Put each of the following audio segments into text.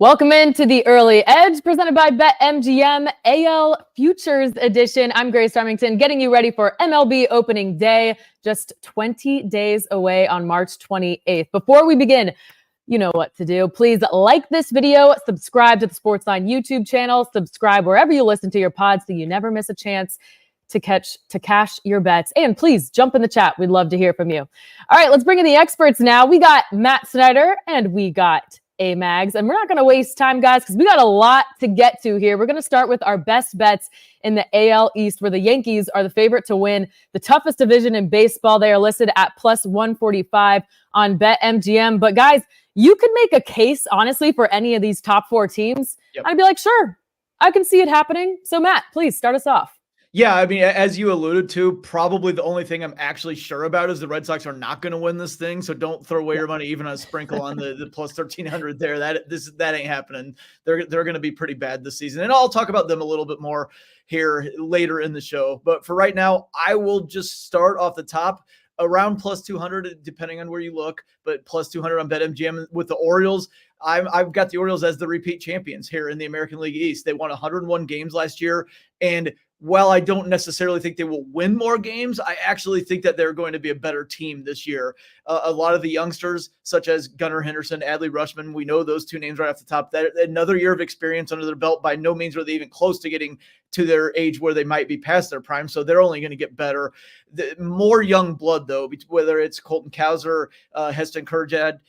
Welcome into the Early Edge presented by BetMGM AL Futures Edition. I'm Grace Remington, getting you ready for MLB opening day, just 20 days away on March 28th. Before we begin, you know what to do. Please like this video, subscribe to the SportsLine YouTube channel, subscribe wherever you listen to your pods so you never miss a chance to cash your bets. And please jump in the chat. We'd love to hear from you. All right, let's bring in the experts now. We got Matt Snyder and we got Amags, and we're not going to waste time, guys, because we got a lot to get to here. We're going to start with our best bets in the AL East, where the Yankees are the favorite to win the toughest division in baseball. They are listed at plus 145 on BetMGM. But guys, you can make a case, honestly, for any of these top four teams. Yep. I'd be like, sure, I can see it happening. So Matt, please start us off. Yeah, I mean, as you alluded to, probably the only thing I'm actually sure about is the Red Sox are not going to win this thing. So don't throw away your money, even on a sprinkle on the plus 1,300 there. That ain't happening. They're going to be pretty bad this season. And I'll talk about them a little bit more here later in the show. But for right now, I will just start off the top around plus 200, depending on where you look, but plus 200 on BetMGM with the Orioles. I've got the Orioles as the repeat champions here in the American League East. They won 101 games last year. And while I don't necessarily think they will win more games, I actually think that they're going to be a better team this year. A lot of the youngsters, such as Gunnar Henderson, Adley Rutschman, we know those two names right off the top. That another year of experience under their belt. By no means are they even close to getting to their age where they might be past their prime. So they're only going to get better. More young blood, though, whether it's Colton Cowser, Heston Kjerstad,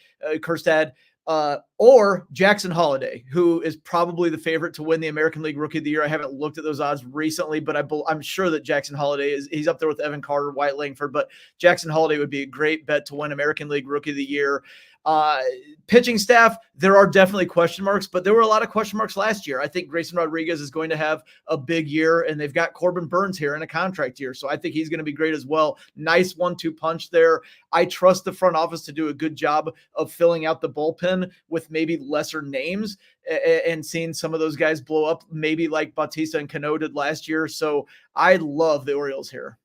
or Jackson Holliday, who is probably the favorite to win the American League Rookie of the Year. I haven't looked at those odds recently, but I'm sure that Jackson Holliday he's up there with Evan Carter, Wyatt Langford, but Jackson Holliday would be a great bet to win American League Rookie of the Year. Pitching staff, there are definitely question marks, but there were a lot of question marks last year. I think Grayson Rodriguez is going to have a big year, and they've got Corbin Burns here in a contract year. So I think he's going to be great as well. Nice 1-2 punch there. I trust the front office to do a good job of filling out the bullpen with maybe lesser names and seeing some of those guys blow up, maybe like Bautista and Cano did last year. So I love the Orioles here.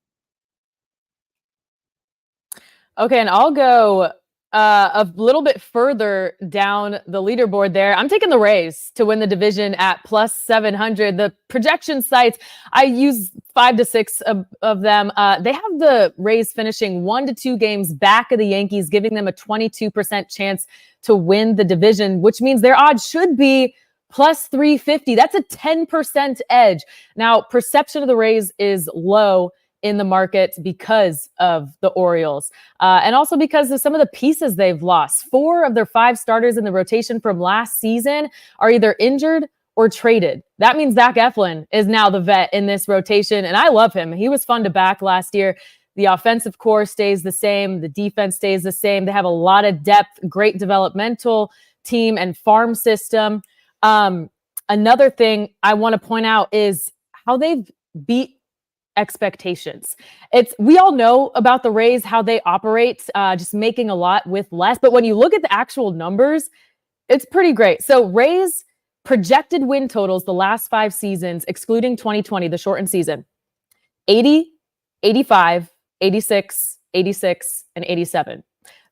Okay, and I'll go a little bit further down the leaderboard there. I'm taking the Rays to win the division at plus 700. The projection sites, I use 5 to 6 of them. They have the Rays finishing 1 to 2 games back of the Yankees, giving them a 22% chance to win the division, which means their odds should be plus 350. That's a 10% edge. Now, perception of the Rays is low in the market because of the Orioles, and also because of some of the pieces they've lost. 4 of their 5 starters in the rotation from last season are either injured or traded. That means Zach Eflin is now the vet in this rotation, and I love him. He was fun to back last year. The offensive core stays the same. The defense stays the same. They have a lot of depth, great developmental team and farm system. Another thing I want to point out is how they've beat expectations. We all know about the Rays, how they operate, just making a lot with less. But when you look at the actual numbers, it's pretty great. So Rays projected win totals the last 5 seasons, excluding 2020, the shortened season, 80, 85, 86, 86, and 87.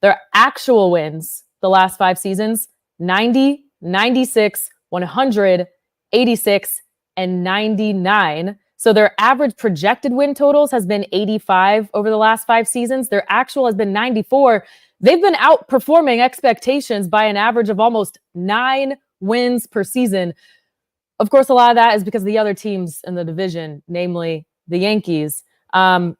Their actual wins the last 5 seasons, 90, 96, 100, 86, and 99. So their average projected win totals has been 85 over the last 5 seasons. Their actual has been 94. They've been outperforming expectations by an average of almost 9 wins per season. Of course, a lot of that is because of the other teams in the division, namely the Yankees. But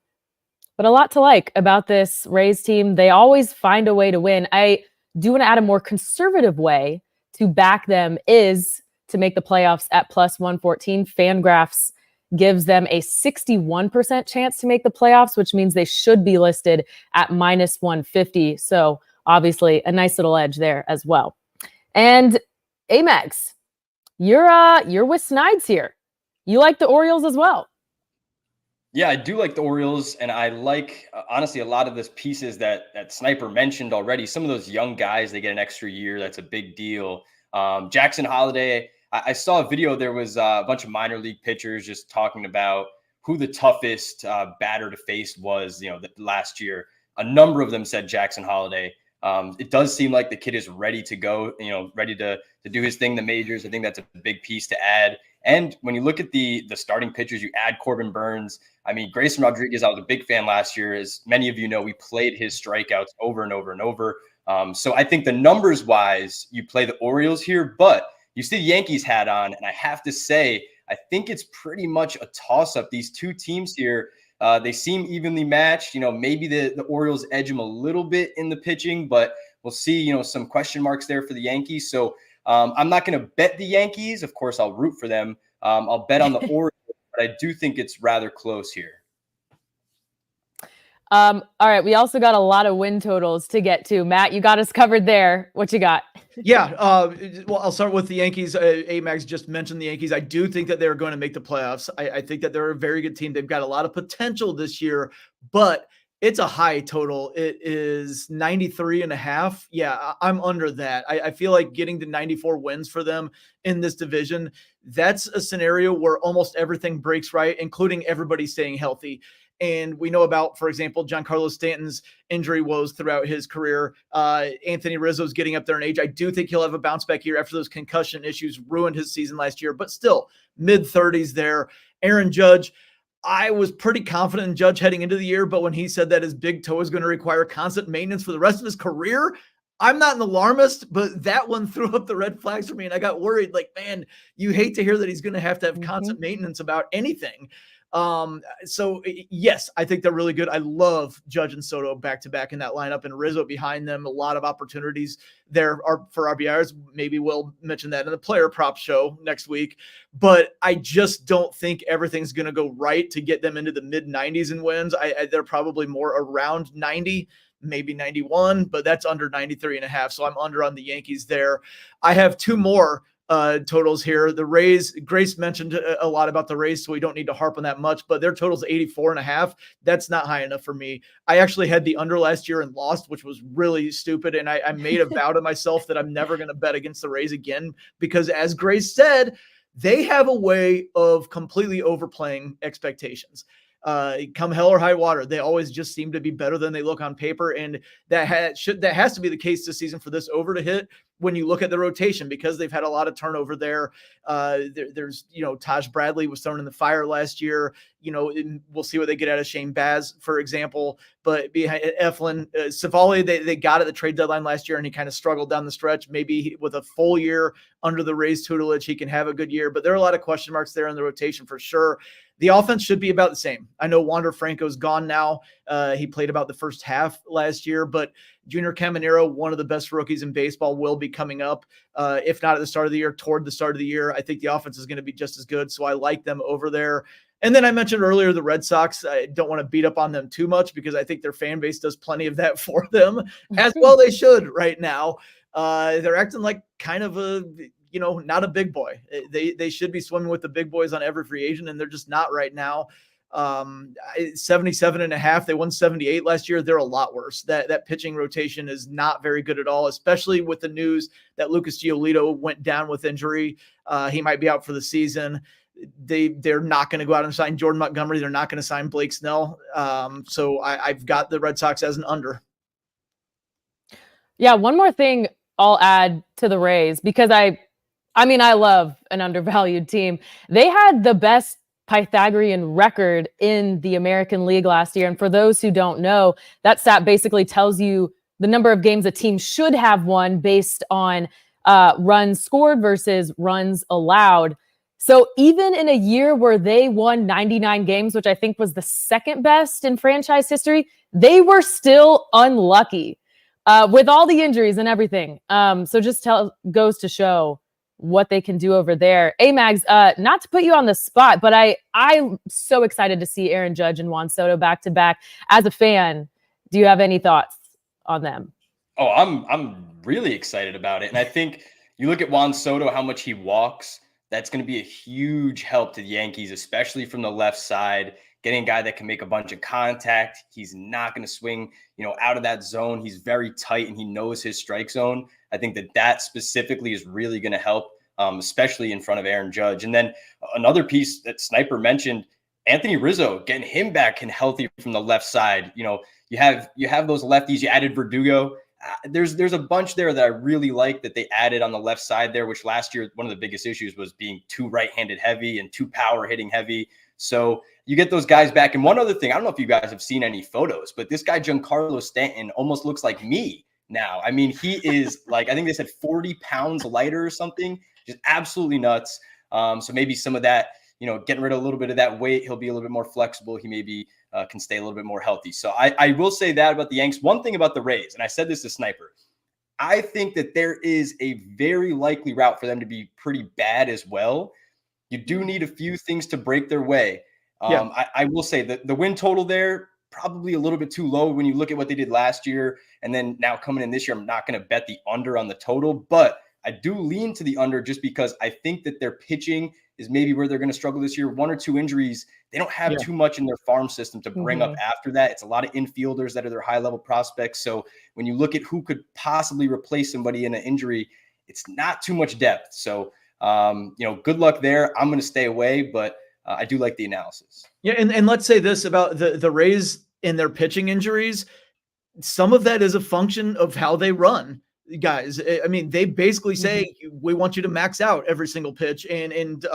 a lot to like about this Rays team. They always find a way to win. I do want to add a more conservative way to back them is to make the playoffs at plus 114. Fangraphs gives them a 61% chance to make the playoffs, which means they should be listed at minus 150. So obviously a nice little edge there as well. And Amags, you're with Snides here. You like the Orioles as well. Yeah, I do like the Orioles, and I like, honestly, a lot of the pieces that Sniper mentioned already. Some of those young guys, they get an extra year. That's a big deal. Jackson Holliday, I saw a video. There was a bunch of minor league pitchers just talking about who the toughest batter to face was, last year. A number of them said Jackson Holliday. It does seem like the kid is ready to go, ready to do his thing, the majors. I think that's a big piece to add. And when you look at the starting pitchers, you add Corbin Burns. I mean, Grayson Rodriguez, I was a big fan last year. As many of you know, we played his strikeouts over and over and over. So I think the numbers wise, you play the Orioles here, but you see the Yankees hat on. And I have to say, I think it's pretty much a toss up. These two teams here, they seem evenly matched. Maybe the Orioles edge them a little bit in the pitching, but we'll see, some question marks there for the Yankees. So I'm not going to bet the Yankees. Of course, I'll root for them. I'll bet on the Orioles, but I do think it's rather close here. All right. We also got a lot of win totals to get to. Matt, you got us covered there. What you got? Yeah. Well, I'll start with the Yankees. Amags just mentioned the Yankees. I do think that they're going to make the playoffs. I think that they're a very good team. They've got a lot of potential this year, but it's a high total. It is 93.5. Yeah, I'm under that. I feel like getting to 94 wins for them in this division, that's a scenario where almost everything breaks right, including everybody staying healthy. And we know about, for example, Giancarlo Stanton's injury woes throughout his career. Anthony Rizzo's getting up there in age. I do think he'll have a bounce back year after those concussion issues ruined his season last year, but still mid-30s there. Aaron Judge, I was pretty confident in Judge heading into the year, but when he said that his big toe is going to require constant maintenance for the rest of his career, I'm not an alarmist, but that one threw up the red flags for me. And I got worried, like, man, you hate to hear that he's going to have constant maintenance about anything. So yes, I think they're really good. I love Judge and Soto back-to-back in that lineup, and Rizzo behind them. A lot of opportunities there are for RBIs. Maybe we'll mention that in the player prop show next week, but I just don't think everything's going to go right to get them into the mid 90s in wins. They're probably more around 90, maybe 91, but that's under 93.5. So I'm under on the Yankees there. I have two more totals here. The Rays, Grace mentioned a lot about the Rays, so we don't need to harp on that much, but their total's 84.5. That's not high enough for me. I actually had the under last year and lost, which was really stupid. And I made a vow to myself that I'm never going to bet against the Rays again, because as Grace said, they have a way of completely overplaying expectations. Come hell or high water, they always just seem to be better than they look on paper. And that has to be the case this season for this over to hit when you look at the rotation, because they've had a lot of turnover there. There's, Taj Bradley was thrown in the fire last year. We'll see what they get out of Shane Baz, for example. But behind Eflin, Savali, they got at the trade deadline last year, and he kind of struggled down the stretch. Maybe with a full year under the Rays tutelage, he can have a good year. But there are a lot of question marks there in the rotation for sure. The offense should be about the same. I know Wander Franco's gone now. He played about the first half last year, but Junior Caminero, one of the best rookies in baseball, will be coming up. If not at the start of the year, toward the start of the year. I think the offense is going to be just as good, so I like them over there. And then I mentioned earlier the Red Sox. I don't want to beat up on them too much because I think their fan base does plenty of that for them, as well they should right now. They're acting like kind of a not a big boy. They should be swimming with the big boys on every free agent, and they're just not right now. 77.5. They won 78 last year. They're a lot worse. That pitching rotation is not very good at all, especially with the news that Lucas Giolito went down with injury. He might be out for the season. They're not going to go out and sign Jordan Montgomery. They're not going to sign Blake Snell. So I've got the Red Sox as an under. Yeah. One more thing I'll add to the Rays, because I love an undervalued team. They had the best Pythagorean record in the American League last year. And for those who don't know, that stat basically tells you the number of games a team should have won based on runs scored versus runs allowed. So even in a year where they won 99 games, which I think was the second best in franchise history, they were still unlucky with all the injuries and everything. So just goes to show what they can do over there. Amags, not to put you on the spot, but I'm so excited to see Aaron Judge and Juan Soto back to back. As a fan, do you have any thoughts on them? Oh, I'm really excited about it. And I think you look at Juan Soto, how much he walks, that's going to be a huge help to the Yankees, especially from the left side, getting a guy that can make a bunch of contact. He's not going to swing, out of that zone. He's very tight and he knows his strike zone. I think that specifically is really going to help, especially in front of Aaron Judge. And then another piece that Sniper mentioned, Anthony Rizzo, getting him back and healthy from the left side. You have those lefties. You added Verdugo. there's a bunch there that I really like that they added on the left side there, which last year, one of the biggest issues was being too right-handed heavy and too power hitting heavy. So you get those guys back. And one other thing, I don't know if you guys have seen any photos, but this guy, Giancarlo Stanton, almost looks like me now. I mean, he is like, I think they said 40 pounds lighter or something, just absolutely nuts. So maybe some of that, getting rid of a little bit of that weight, he'll be a little bit more flexible. He maybe can stay a little bit more healthy. So I will say that about the Yanks. One thing about the Rays, and I said this to Sniper, I think that there is a very likely route for them to be pretty bad as well. You do need a few things to break their way. I will say that the win total there, probably a little bit too low when you look at what they did last year. And then now coming in this year, I'm not going to bet the under on the total, but I do lean to the under just because I think that their pitching is maybe where they're going to struggle this year. 1 or 2 injuries. They don't have too much in their farm system to bring up after that. It's a lot of infielders that are their high-level prospects. So when you look at who could possibly replace somebody in an injury, it's not too much depth. So, good luck there. I'm going to stay away, but I do like the analysis. Yeah, and let's say this about the Rays and their pitching injuries. Some of that is a function of how they run, guys. I mean, they basically say, we want you to max out every single pitch. And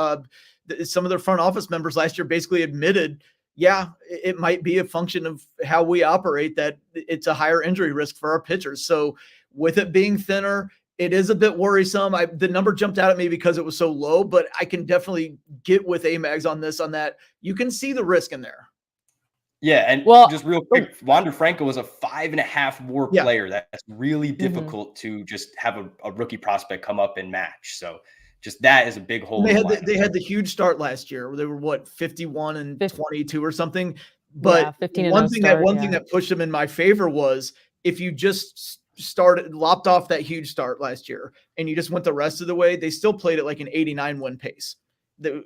some of their front office members last year basically admitted, it might be a function of how we operate, that it's a higher injury risk for our pitchers. So with it being thinner, it is a bit worrisome. The number jumped out at me because it was so low, but I can definitely get with Amags on that. You can see the risk in there. Yeah, and just real quick, Wander Franco was a 5.5 WAR player. That's really difficult to just have a rookie prospect come up and match. So just that is a big hole. They had the huge start last year where they were 51 and 22 or something. But one thing that pushed them in my favor was if you just lopped off that huge start last year and you just went the rest of the way, they still played at like an 89 win pace.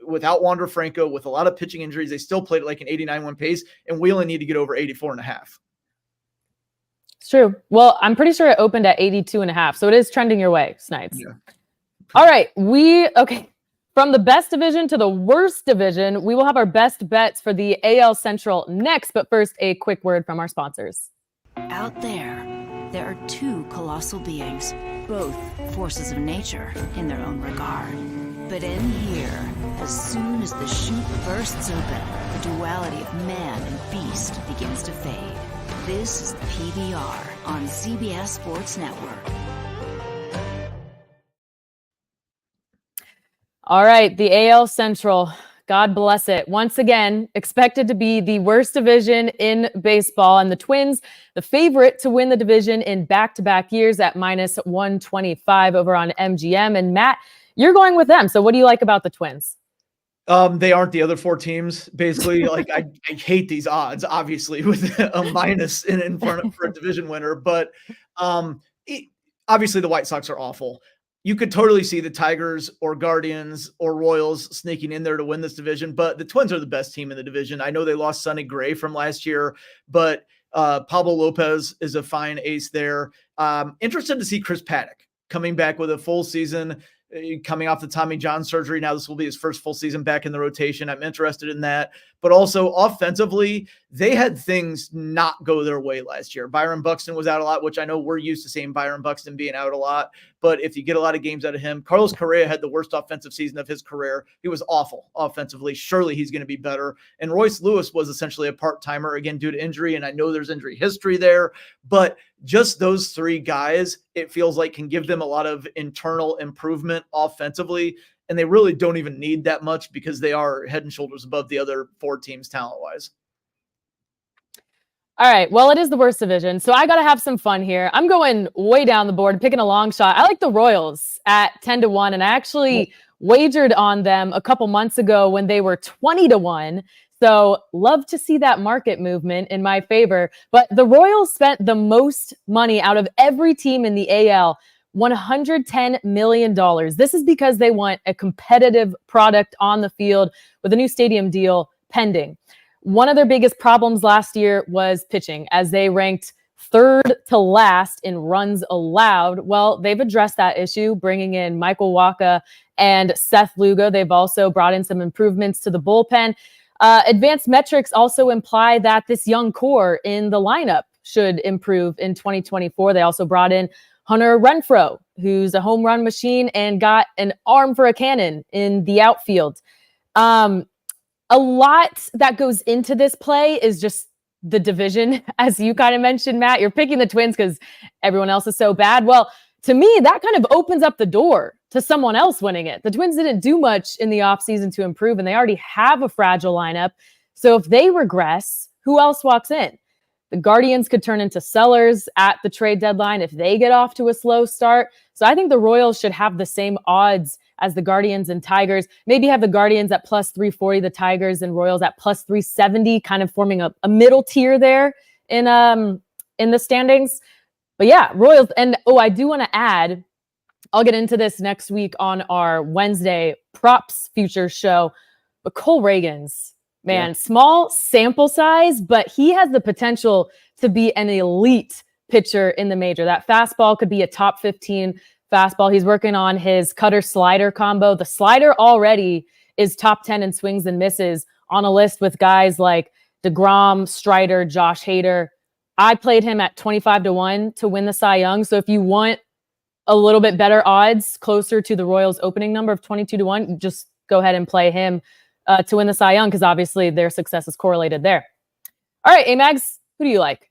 Without Wander Franco, with a lot of pitching injuries, they still played at like an 89 win pace, and we only need to get over 84.5. It's true. Well, I'm pretty sure it opened at 82.5, so it is trending your way, Snipes. Yeah. All right, from the best division to the worst division, we will have our best bets for the AL Central next, but first, a quick word from our sponsors. Out there are 2 colossal beings, both forces of nature in their own regard. But in here, as soon as the chute bursts open, the duality of man and beast begins to fade. This is the PBR on CBS Sports Network. All right, the AL Central, God bless it. Once again, expected to be the worst division in baseball, and the Twins, the favorite to win the division in back-to-back years at -125 over on MGM. And Matt, you're going with them. So what do you like about the Twins? They aren't the other 4 teams, basically. Like I hate these odds, obviously, with a minus in front of for a division winner. But obviously the White Sox are awful. You could totally see the Tigers or Guardians or Royals sneaking in there to win this division. But the Twins are the best team in the division. I know they lost Sonny Gray from last year, but Pablo Lopez is a fine ace there. Interested to see Chris Paddock coming back with a full season, coming off the Tommy John surgery. Now this will be his first full season back in the rotation. I'm interested in that. But also offensively, they had things not go their way last year. Byron Buxton was out a lot, which I know we're used to seeing Byron Buxton being out a lot. But if you get a lot of games out of him, Carlos Correa had the worst offensive season of his career. He was awful offensively. Surely he's going to be better. And Royce Lewis was essentially a part-timer, again, due to injury. And I know there's injury history there. But just those 3 guys, it feels like, can give them a lot of internal improvement offensively. And they really don't even need that much because they are head and shoulders above the other 4 teams talent-wise. All right. Well, it is the worst division, so I got to have some fun here. I'm going way down the board, picking a long shot. I like the Royals at 10-1, and I actually wagered on them a couple months ago when they were 20-1. So love to see that market movement in my favor. But the Royals spent the most money out of every team in the AL, $110 million. This is because they want a competitive product on the field with a new stadium deal pending. One of their biggest problems last year was pitching, as they ranked 3rd to last in runs allowed. Well, they've addressed that issue, bringing in Michael Wacha and Seth Lugo. They've also brought in some improvements to the bullpen. Advanced metrics also imply that this young core in the lineup should improve in 2024. They also brought in Hunter Renfroe, who's a home run machine and got an arm for a cannon in the outfield. A lot that goes into this play is just the division, as you kind of mentioned, Matt. You're picking the Twins because everyone else is so bad. Well, to me, that kind of opens up the door to someone else winning it. The Twins didn't do much in the offseason to improve, and they already have a fragile lineup. So if they regress, who else walks in? The Guardians could turn into sellers at the trade deadline if they get off to a slow start. So I think the Royals should have the same odds as the Guardians and Tigers. Maybe have the Guardians at plus 340, the Tigers and Royals at plus 370, kind of forming a middle tier there in the standings. But yeah, Royals. And I do want to add, I'll get into this next week on our Wednesday props future show, but Cole Reagans, man, small sample size, but he has the potential to be an elite pitcher in the major. That fastball could be a top 15 fastball. He's working on his cutter slider combo. The slider already is top 10 in swings and misses on a list with guys like DeGrom, Strider, Josh Hader. I played him at 25-1 to win the Cy Young. So if you want a little bit better odds, closer to the Royals opening number of 22-1, just go ahead and play him to win the Cy Young, because obviously their success is correlated there. All right, Amags, who do you like?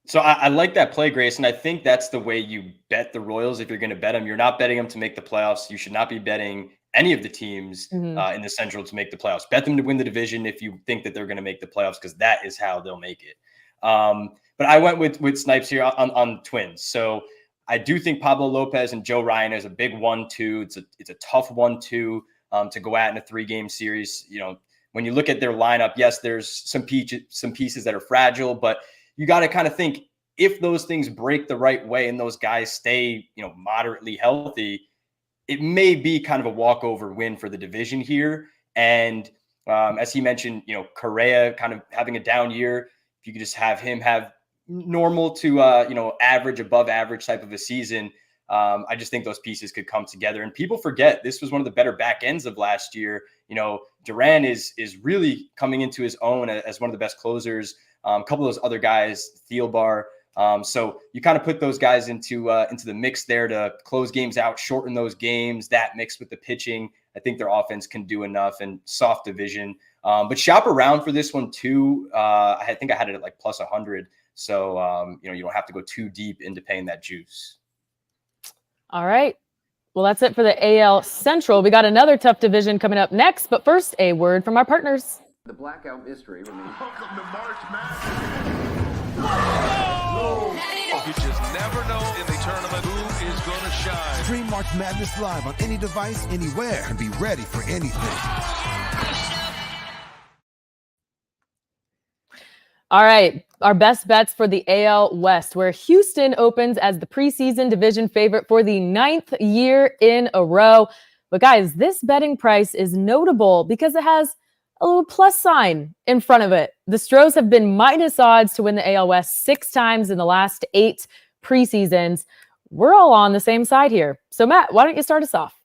So I like that play, Grace, and I think that's the way you bet the Royals. If you're going to bet them, you're not betting them to make the playoffs. You should not be betting any of the teams in the Central to make the playoffs. Bet them to win the division if you think that they're going to make the playoffs, because that is how they'll make it. But I went with Snipes here on Twins. So I do think Pablo Lopez and Joe Ryan is a big 1-2. It's a tough 1-2 to go at in a 3-game series. You know, when you look at their lineup, yes, there's some pieces that are fragile, but you got to kind of think, if those things break the right way and those guys stay, moderately healthy, it may be kind of a walkover win for the division here. And as he mentioned, Correa kind of having a down year. If you could just have him have normal to, average, above average type of a season, I just think those pieces could come together. And people forget this was one of the better back ends of last year. Duran is really coming into his own as one of the best closers. A couple of those other guys, Thielbar. So you kind of put those guys into the mix there to close games out, shorten those games. That mixed with the pitching, I think their offense can do enough. And soft division, but shop around for this one too. I think I had it at like plus 100. So you don't have to go too deep into paying that juice. All right. Well, that's it for the AL Central. We got another tough division coming up next, but first, a word from our partners. The blackout mystery remains. Welcome to March Madness. Oh! You just never know in the tournament who is going to shine. Stream March Madness live on any device, anywhere, and be ready for anything. All right, our best bets for the AL West, where Houston opens as the preseason division favorite for the 9th year in a row. But guys, this betting price is notable because it has a little plus sign in front of it. The Stros have been minus odds to win the AL West 6 times in the last 8 preseasons. We're all on the same side here. So Matt, why don't you start us off?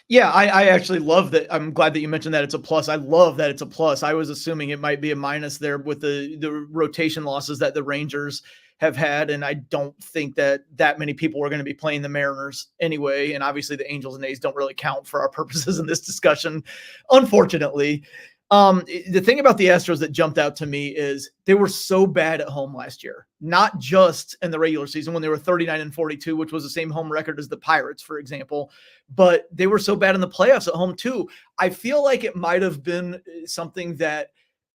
Yeah, I actually love that. I'm glad that you mentioned that it's a plus. I love that it's a plus. I was assuming it might be a minus there with the rotation losses that the Rangers have had. And I don't think that many people are going to be playing the Mariners anyway. And obviously the Angels and A's don't really count for our purposes in this discussion, unfortunately. The thing about the Astros that jumped out to me is they were so bad at home last year, not just in the regular season when they were 39-42, which was the same home record as the Pirates, for example, but they were so bad in the playoffs at home too. I feel like it might've been something that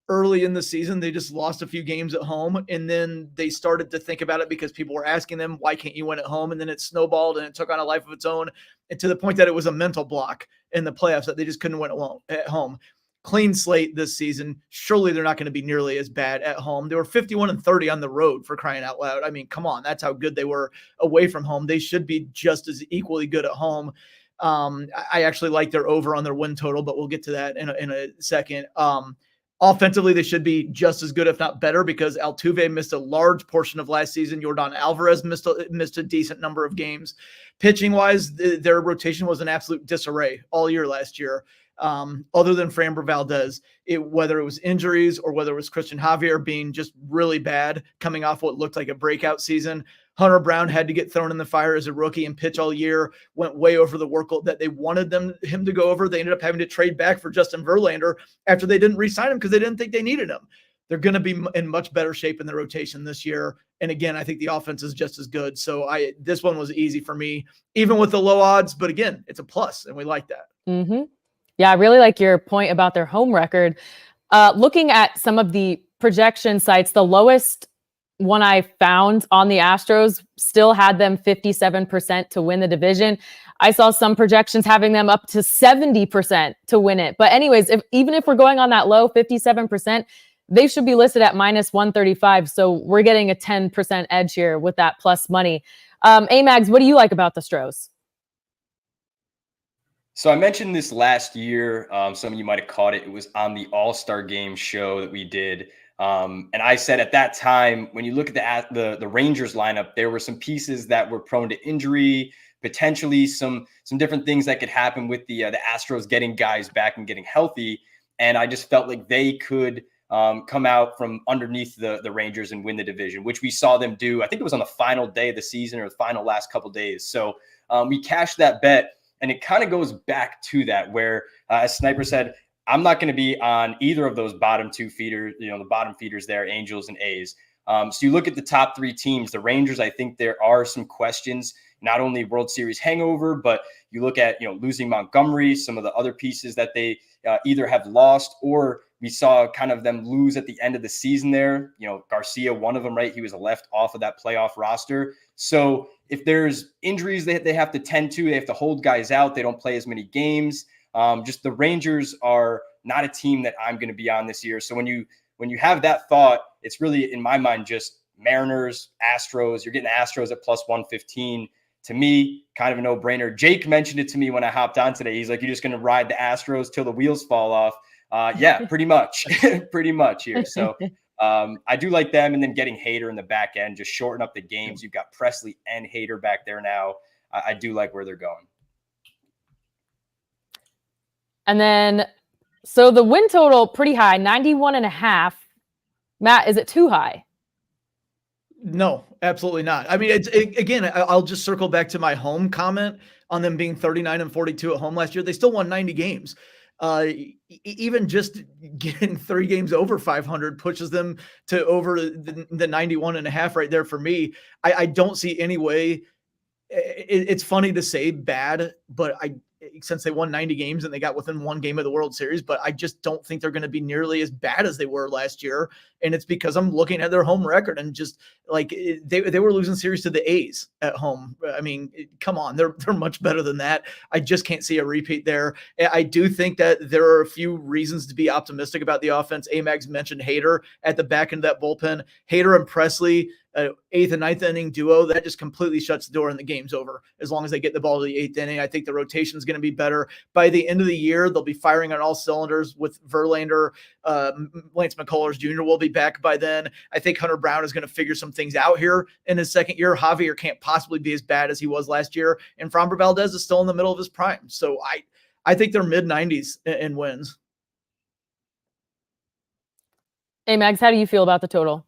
early in the season, they just lost a few games at home, and then they started to think about it because people were asking them, why can't you win at home? And then it snowballed and it took on a life of its own, and to the point that it was a mental block in the playoffs that they just couldn't win at home. Clean slate this season. Surely they're not going to be nearly as bad at home. They were 51-30 on the road, for crying out loud. I mean, come on, that's how good they were away from home. They should be just as equally good at home. I actually like their over on their win total, but we'll get to that in a second. Offensively, they should be just as good, if not better, because Altuve missed a large portion of last season. Yordan Alvarez missed a decent number of games. Pitching wise, their rotation was an absolute disarray all year last year. other than Framber Valdez, whether it was injuries or whether it was Christian Javier being just really bad, coming off what looked like a breakout season. Hunter Brown had to get thrown in the fire as a rookie and pitch all year, went way over the workload that they wanted him to go over. They ended up having to trade back for Justin Verlander after they didn't re-sign him because they didn't think they needed him. They're going to be in much better shape in the rotation this year. And again, I think the offense is just as good. So this one was easy for me, even with the low odds. But again, it's a plus, and we like that. Mm-hmm. Yeah, I really like your point about their home record. Looking at some of the projection sites, the lowest one I found on the Astros still had them 57% to win the division. I saw some projections having them up to 70% to win it. But anyways, even if we're going on that low 57%, they should be listed at minus 135. So we're getting a 10% edge here with that plus money. Amags, what do you like about the Stros? So I mentioned this last year. Some of you might have caught it. It was on the All-Star Game show that we did. And I said at that time, when you look at the Rangers lineup, there were some pieces that were prone to injury, potentially some different things that could happen with the Astros getting guys back and getting healthy. And I just felt like they could come out from underneath the Rangers and win the division, which we saw them do. I think it was on the final day of the season or the final last couple of days. So we cashed that bet. And it kind of goes back to that where, as Sniper said, I'm not going to be on either of those bottom two feeders, the bottom feeders there, Angels and A's. So you look at the top three teams, the Rangers, I think there are some questions, not only World Series hangover, but you look at, losing Montgomery, some of the other pieces that they either have lost or we saw kind of them lose at the end of the season there. Garcia, one of them, right? He was left off of that playoff roster. So if there's injuries they have to tend to, they have to hold guys out. They don't play as many games. Just the Rangers are not a team that I'm going to be on this year. So when you have that thought, it's really, in my mind, just Mariners, Astros. You're getting Astros at plus 115. To me, kind of a no-brainer. Jake mentioned it to me when I hopped on today. He's like, you're just going to ride the Astros till the wheels fall off. Yeah, pretty much. Pretty much here. So I do like them. And then getting Hader in the back end, just shorten up the games. You've got Presley and Hader back there now. I do like where they're going. And then, so the win total, pretty high, 91.5. Matt, is it too high? No, absolutely not. I mean, again, I'll just circle back to my home comment on them being 39-42 at home last year. They still won 90 games. Even just getting 3 games over 500 pushes them to over the 91.5 right there for me. I don't see any way. It's funny to say bad, but since they won 90 games and they got within 1 game of the World Series, but I just don't think they're going to be nearly as bad as they were last year. And it's because I'm looking at their home record and just like they were losing series to the A's at home. I mean, come on, they're much better than that. I just can't see a repeat there. I do think that there are a few reasons to be optimistic about the offense. Amags mentioned Hader at the back end of that bullpen. Hader and Presley, 8th and 9th inning duo, that just completely shuts the door and the game's over. As long as they get the ball to the 8th inning, I think the rotation is going to be better. By the end of the year, they'll be firing on all cylinders with Verlander. Lance McCullers Jr. will be back by then. I think Hunter Brown is going to figure some things out here in his second year. Javier can't possibly be as bad as he was last year. And Framber Valdez is still in the middle of his prime. So I think they're mid-90s in wins. Hey, Mags, how do you feel about the total?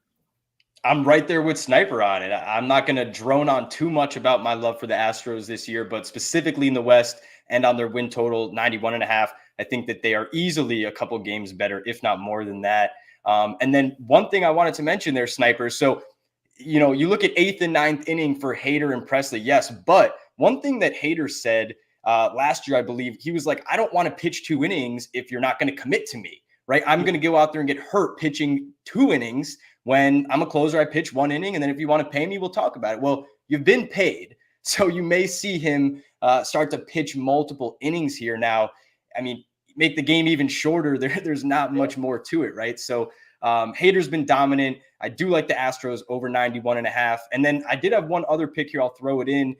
I'm right there with Sniper on it. I'm not going to drone on too much about my love for the Astros this year, but specifically in the West and on their win total, 91.5, I think that they are easily a couple games better, if not more than that. And then one thing I wanted to mention there, Sniper. So, you look at 8th and 9th inning for Hader and Presley. Yes. But one thing that Hader said last year, I believe he was like, I don't want to pitch 2 innings if you're not going to commit to me, right? I'm going to go out there and get hurt pitching 2 innings. When I'm a closer, I pitch 1 inning, and then if you want to pay me, we'll talk about it. Well, you've been paid, so you may see him start to pitch multiple innings here. Now, I mean, make the game even shorter. There's not much more to it, right? So Hader's been dominant. I do like the Astros over 91.5. And then I did have one other pick here. I'll throw it in.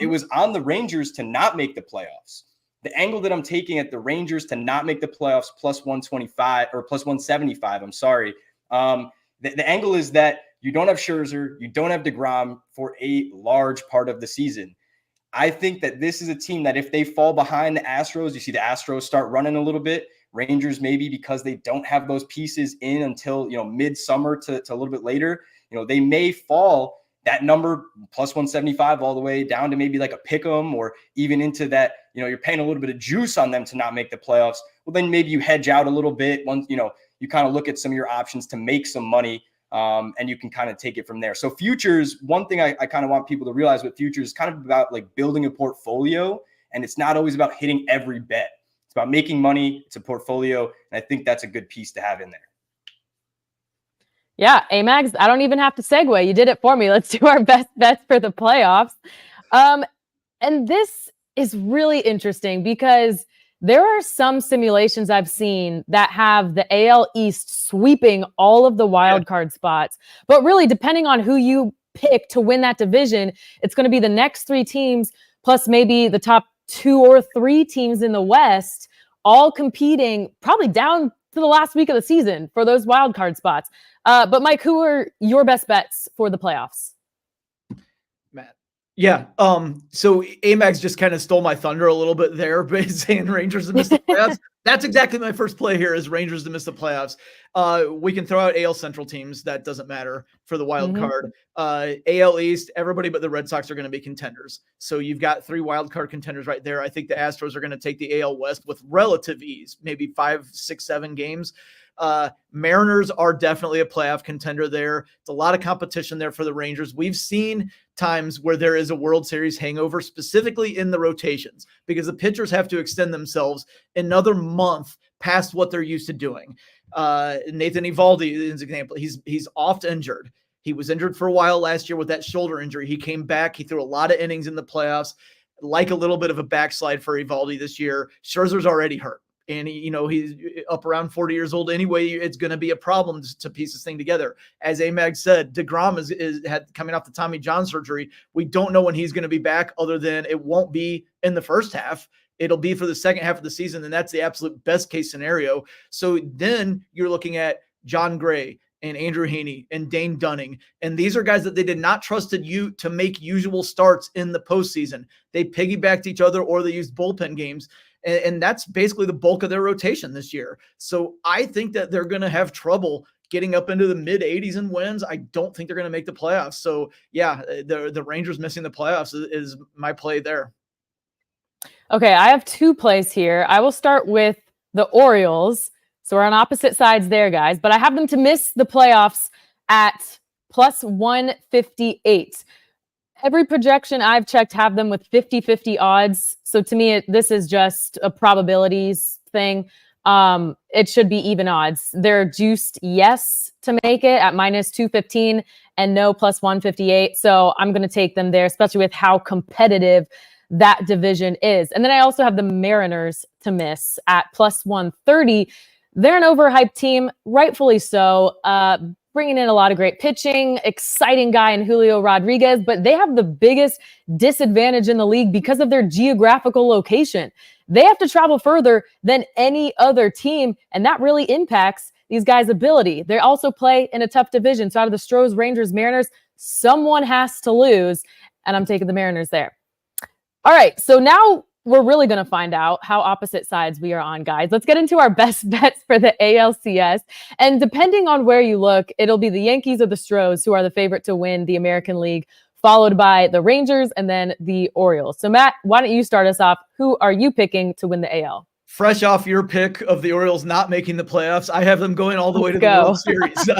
It was on the Rangers to not make the playoffs. The angle that I'm taking at the Rangers to not make the playoffs plus 125 or plus 175, I'm sorry. The angle is that you don't have Scherzer, you don't have DeGrom for a large part of the season. I think that this is a team that if they fall behind the Astros, you see the Astros start running a little bit. Rangers, maybe because they don't have those pieces in until, midsummer to a little bit later, they may fall that number plus 175 all the way down to maybe like a pick 'em, or even into that, you're paying a little bit of juice on them to not make the playoffs. Well, then maybe you hedge out a little bit once, you kind of look at some of your options to make some money, and you can kind of take it from there. So futures, one thing I kind of want people to realize with futures is kind of about like building a portfolio, and it's not always about hitting every bet. It's about making money. It's a portfolio. And I think that's a good piece to have in there. Yeah, Amags, I don't even have to segue. You did it for me. Let's do our best bets for the playoffs. And this is really interesting because there are some simulations I've seen that have the AL East sweeping all of the wild card spots. But really, depending on who you pick to win that division, it's going to be the next 3 teams plus maybe the top 2 or 3 teams in the West, all competing probably down to the last week of the season for those wild card spots. But Mike, who are your best bets for the playoffs? Matt. Yeah. So Amags just kind of stole my thunder a little bit there, but saying Rangers to miss the playoffs. That's exactly my first play here is Rangers to miss the playoffs. We can throw out AL Central teams. That doesn't matter for the wild card. AL East, everybody but the Red Sox are going to be contenders. So you've got 3 wild card contenders right there. I think the Astros are going to take the AL West with relative ease, maybe 5, 6, 7 games. Mariners are definitely a playoff contender there. It's a lot of competition there for the Rangers. We've seen times where there is a World Series hangover, specifically in the rotations, because the pitchers have to extend themselves another month past what they're used to doing. Nathan Eovaldi is an example. He's oft injured. He was injured for a while last year with that shoulder injury. He came back. He threw a lot of innings in the playoffs, like a little bit of a backslide for Eovaldi this year. Scherzer's already hurt. And, he's up around 40 years old anyway. It's going to be a problem to piece this thing together. As Amag said, DeGrom is coming off the Tommy John surgery. We don't know when he's going to be back, other than it won't be in the first half. It'll be for the second half of the season, and that's the absolute best case scenario. So then you're looking at John Gray and Andrew Heaney and Dane Dunning. And these are guys that they did not trusted you to make usual starts in the postseason. They piggybacked each other, or they used bullpen games. And that's basically the bulk of their rotation this year. So I think that they're going to have trouble getting up into the mid 80s in wins. I don't think they're going to make the playoffs. So yeah, the Rangers missing the playoffs is my play there. Okay, I have 2 plays here. I will start with the Orioles. So we're on opposite sides there, guys. But I have them to miss the playoffs at plus 158. Every projection I've checked have them with 50-50 odds. So to me, this is just a probabilities thing. It should be even odds. They're juiced yes to make it at minus 215 and no plus 158. So I'm going to take them there, especially with how competitive that division is. And then I also have the Mariners to miss at plus 130. They're an overhyped team, rightfully so. Bringing in a lot of great pitching, exciting guy in Julio Rodriguez, but they have the biggest disadvantage in the league because of their geographical location. They have to travel further than any other team, and that really impacts these guys' ability. They also play in a tough division. So out of the Astros, Rangers, Mariners, someone has to lose, and I'm taking the Mariners there. All right, so now we're really going to find out how opposite sides we are on, guys. Let's get into our best bets for the ALCS. And depending on where you look, it'll be the Yankees or the Astros who are the favorite to win the American League, followed by the Rangers and then the Orioles. So Matt, why don't you start us off? Who are you picking to win the AL? Fresh off your pick of the Orioles not making the playoffs, I have them going all the way to the World Series.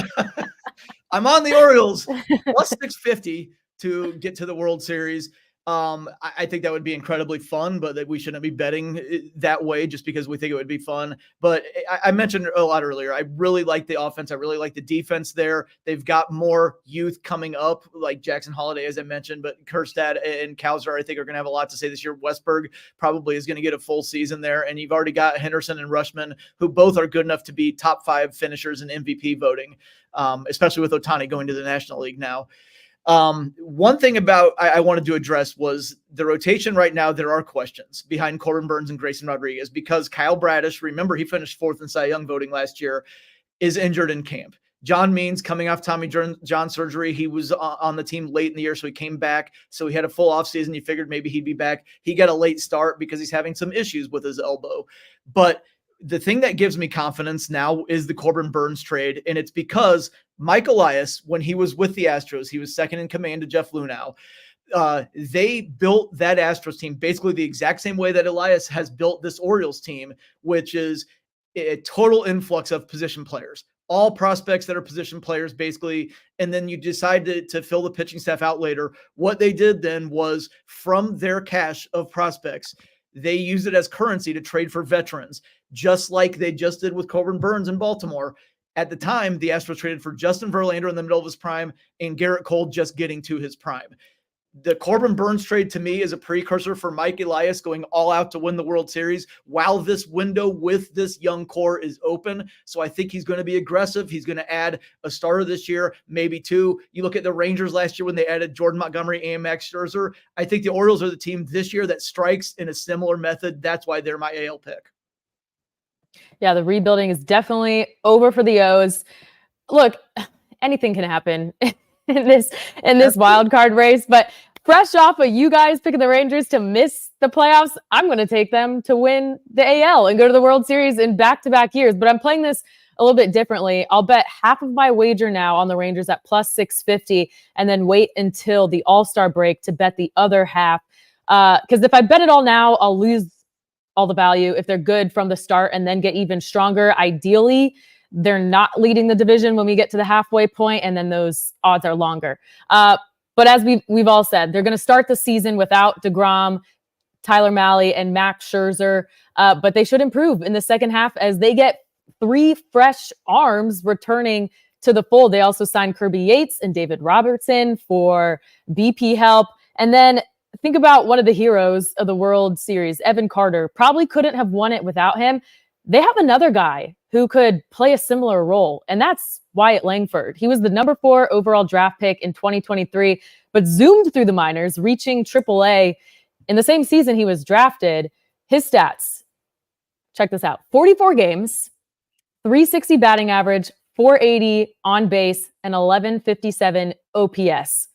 I'm on the Orioles plus 650 to get to the World Series. I think that would be incredibly fun, but that we shouldn't be betting that way just because we think it would be fun. But I mentioned a lot earlier, I really like the offense. I really like the defense there. They've got more youth coming up, like Jackson Holiday, as I mentioned, but Kjerstad and Kauser, I think, are going to have a lot to say this year. Westberg probably is going to get a full season there. And you've already got Henderson and Rushman, who both are good enough to be top 5 finishers in MVP voting, especially with Ohtani going to the National League now. One thing about I wanted to address was the rotation right now. There are questions behind Corbin Burnes and Grayson Rodriguez because Kyle Bradish, remember, he finished 4th in Cy Young voting last year, is injured in camp. John Means coming off Tommy John surgery. He was on the team late in the year, so he came back. So he had a full offseason. You figured maybe he'd be back. He got a late start because he's having some issues with his elbow. But the thing that gives me confidence now is the Corbin Burnes trade, and it's because Mike Elias, when he was with the Astros, he was second in command to Jeff Luhnow. They built that Astros team basically the exact same way that Elias has built this Orioles team, which is a total influx of position players, all prospects that are position players basically. And then you decide to fill the pitching staff out later. What they did then was from their cache of prospects, they used it as currency to trade for veterans, just like they just did with Corbin Burnes in Baltimore. At the time, the Astros traded for Justin Verlander in the middle of his prime and Garrett Cole just getting to his prime. The Corbin Burnes trade to me is a precursor for Mike Elias going all out to win the World Series while this window with this young core is open. So I think he's going to be aggressive. He's going to add a starter this year, maybe two. You look at the Rangers last year when they added Jordan Montgomery and Max Scherzer. I think the Orioles are the team this year that strikes in a similar method. That's why they're my AL pick. Yeah, the rebuilding is definitely over for the O's. Look, anything can happen in this wild card race, but fresh off of you guys picking the Rangers to miss the playoffs, I'm going to take them to win the AL and go to the World Series in back-to-back years. But I'm playing this a little bit differently. I'll bet half of my wager now on the Rangers at plus 650 and then wait until the All-Star break to bet the other half. Because if I bet it all now, I'll lose all the value if they're good from the start and then get even stronger. Ideally, they're not leading the division when we get to the halfway point, and then those odds are longer. But as we've all said, they're going to start the season without DeGrom, Tyler Mahle, and Max Scherzer. But they should improve in the second half as they get 3 fresh arms returning to the fold. They also signed Kirby Yates and David Robertson for BP help. And then think about one of the heroes of the World Series, Evan Carter. Probably couldn't have won it without him. They have another guy who could play a similar role, and that's Wyatt Langford. He was the number 4 overall draft pick in 2023, but zoomed through the minors, reaching AAA in the same season he was drafted. His stats, check this out: 44 games, 360 batting average, 480 on base, and 1157 OPS.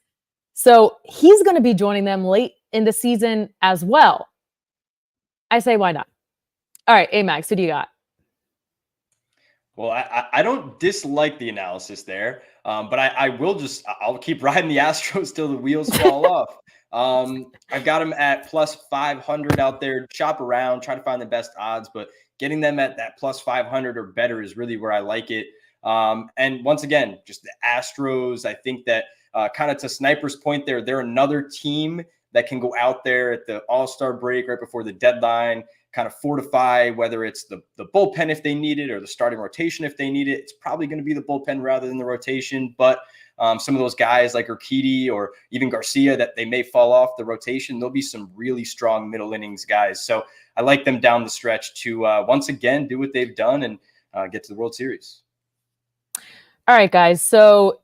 So he's going to be joining them late in the season as well. I say, why not? All right, Amags, who do you got? Well, I don't dislike the analysis there, but I'll keep riding the Astros till the wheels fall off. I've got them at plus 500 out there. Shop around, try to find the best odds, but getting them at that plus 500 or better is really where I like it. And once again, just the Astros, I think that kind of to Sniper's point there, they're another team that can go out there at the All-Star break right before the deadline, kind of fortify, whether it's the bullpen if they need it or the starting rotation if they need it. It's probably going to be the bullpen rather than the rotation, but some of those guys like Urquidy or even Garcia that they may fall off the rotation, there'll be some really strong middle innings guys. So I like them down the stretch to once again do what they've done and get to the World Series. All right, guys. So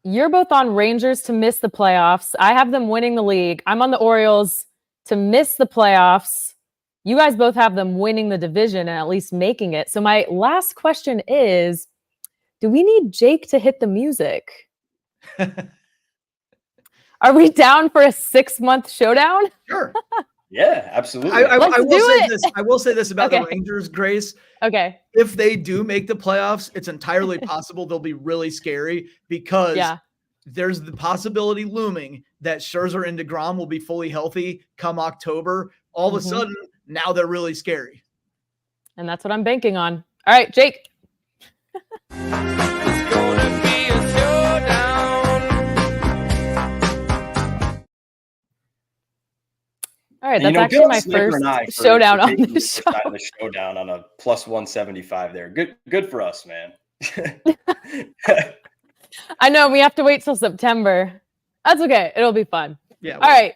you're both on Rangers to miss the playoffs. I have them winning the league. I'm on the Orioles to miss the playoffs. You guys both have them winning the division and at least making it. So my last question is, do we need Jake to hit the music? Are we down for a 6-month showdown? Sure. Yeah, absolutely. I will say this about the Rangers, Grace. Okay. If they do make the playoffs, it's entirely possible they'll be really scary because there's the possibility looming that Scherzer and DeGrom will be fully healthy come October. All of a sudden, now they're really scary. And that's what I'm banking on. All right, Jake. It's gonna be a showdown. All right, that's actually my first showdown on the show. The showdown on a plus 175 there. Good for us, man. I know we have to wait till September. That's okay. It'll be fun. Yeah. All right.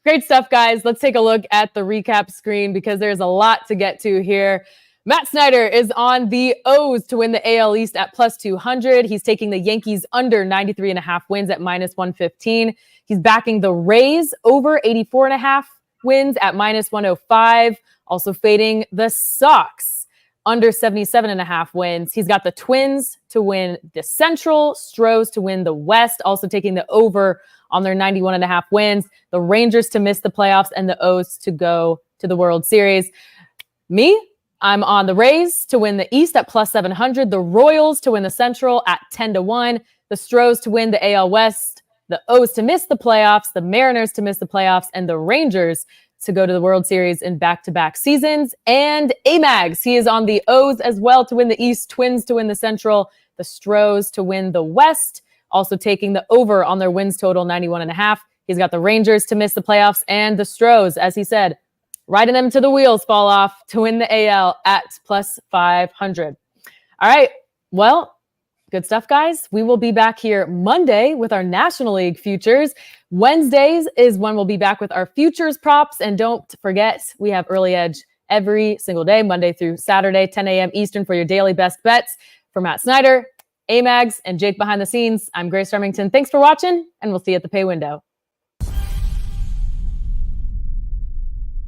Great stuff, guys. Let's take a look at the recap screen because there's a lot to get to here. Matt Snyder is on the O's to win the AL East at plus 200. He's taking the Yankees under 93.5 wins at minus 115. He's backing the Rays over 84.5 wins at minus 105. Also fading the Sox under 77.5 wins. He's got the Twins to win the Central, Stros to win the West, also taking the over on their 91.5 wins, the Rangers to miss the playoffs, and the O's to go to the World Series. Me, I'm on the Rays to win the East at plus 700, the Royals to win the Central at 10-1, the Stros to win the AL West, the O's to miss the playoffs, the Mariners to miss the playoffs, and the Rangers to go to the World Series in back-to-back seasons. And Amags, he is on the O's as well to win the East, Twins to win the Central, the Stros to win the West, also taking the over on their wins total, 91.5. He's got the Rangers to miss the playoffs and the Stros, as he said, riding them to the wheels fall off to win the AL at plus 500. All right, well, good stuff, guys. We will be back here Monday with our National League futures. Wednesdays is when we'll be back with our futures props. And don't forget, we have Early Edge every single day, Monday through Saturday, 10 a.m. Eastern for your daily best bets. For Matt Snyder, Amags, and Jake behind the scenes, I'm Grace Remington. Thanks for watching, and we'll see you at the pay window.